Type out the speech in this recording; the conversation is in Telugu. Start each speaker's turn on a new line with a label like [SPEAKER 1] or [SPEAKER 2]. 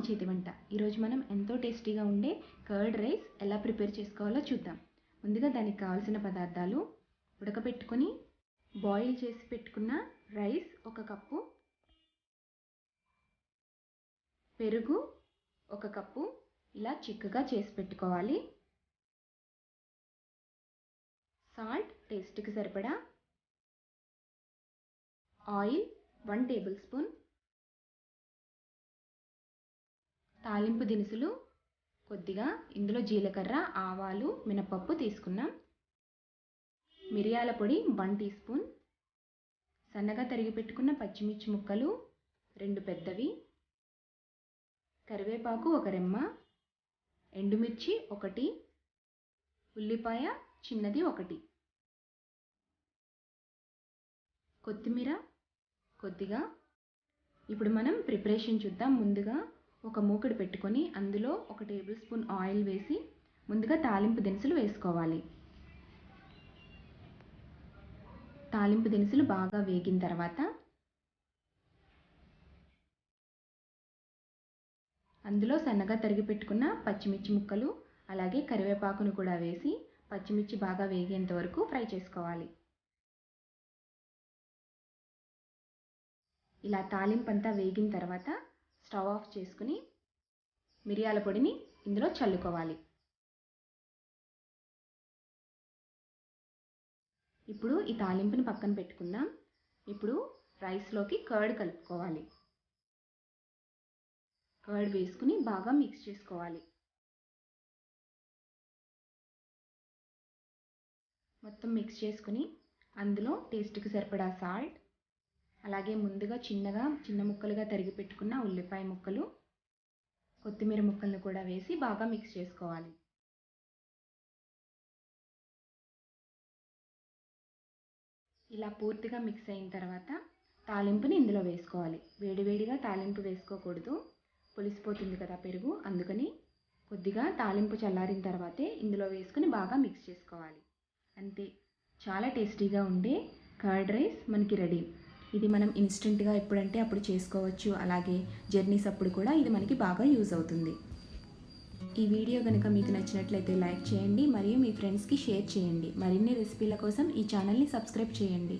[SPEAKER 1] అమ్మ చేతి వంట. ఈరోజు మనం ఎంతో టేస్టీగా ఉండే కర్డ్ రైస్ ఎలా ప్రిపేర్ చేసుకోవాలో చూద్దాం. ముందుగా దానికి కావాల్సిన పదార్థాలు: ఉడకబెట్టుకొని బాయిల్ చేసి పెట్టుకున్న రైస్ 1 కప్పు, పెరుగు 1 కప్పు ఇలా చిక్కగా చేసి పెట్టుకోవాలి, సాల్ట్ టేస్ట్కి సరిపడా, ఆయిల్ 1 టేబుల్ స్పూన్, తాలింపు దినుసులు కొద్దిగా, ఇందులో జీలకర్ర, ఆవాలు, మినపప్పు తీసుకున్నాం, మిరియాల పొడి 1 టీ స్పూన్, సన్నగా తరిగి పెట్టుకున్న పచ్చిమిర్చి ముక్కలు 2 పెద్దవి, కరివేపాకు 1 రెమ్మ, ఎండుమిర్చి 1, ఉల్లిపాయ చిన్నది 1, కొత్తిమీర కొద్దిగా. ఇప్పుడు మనం ప్రిపరేషన్ చూద్దాం. ముందుగా ఒక మూకుడు పెట్టుకొని అందులో 1 టేబుల్ స్పూన్ ఆయిల్ వేసి ముందుగా తాలింపు దినుసులు వేసుకోవాలి. తాలింపు దినుసులు బాగా వేగిన తర్వాత అందులో సన్నగా తరిగి పెట్టుకున్న పచ్చిమిర్చి ముక్కలు అలాగే కరివేపాకును కూడా వేసి పచ్చిమిర్చి బాగా వేగేంత వరకు ఫ్రై చేసుకోవాలి. ఇలా తాలింపు అంతా వేగిన తర్వాత స్టవ్ ఆఫ్ చేసుకుని మిరియాల పొడిని ఇందులో చల్లుకోవాలి. ఇప్పుడు ఈ తాలింపుని పక్కన పెట్టుకుందాం. ఇప్పుడు రైస్లోకి కర్డ్ కలుపుకోవాలి. కర్డ్ వేసుకుని బాగా మిక్స్ చేసుకోవాలి. మొత్తం మిక్స్ చేసుకుని అందులో టేస్ట్కి సరిపడా సాల్ట్, అలాగే ముందుగా చిన్న ముక్కలుగా తరిగి పెట్టుకున్న ఉల్లిపాయ ముక్కలు, కొత్తిమీర ముక్కలను కూడా వేసి బాగా మిక్స్ చేసుకోవాలి. ఇలా పూర్తిగా మిక్స్ అయిన తర్వాత తాలింపుని ఇందులో వేసుకోవాలి. వేడివేడిగా తాలింపు వేసుకోకూడదు, పులిసిపోతుంది కదా పెరుగు, అందుకని కొద్దిగా తాలింపు చల్లారిన తర్వాతే ఇందులో వేసుకుని బాగా మిక్స్ చేసుకోవాలి. అంతే, చాలా టేస్టీగా ఉండే కర్డ్ రైస్ మనకి రెడీ. ఇది మనం ఇన్స్టెంట్గా ఎప్పుడంటే అప్పుడు చేసుకోవచ్చు. అలాగే జర్నీస్ అప్పుడు కూడా ఇది మనకి బాగా యూజ్ అవుతుంది. ఈ వీడియో కనుక మీకు నచ్చినట్లయితే లైక్ చేయండి మరియు మీ ఫ్రెండ్స్కి షేర్ చేయండి. మరిన్ని రెసిపీల కోసం ఈ ఛానల్ని సబ్స్క్రైబ్ చేయండి.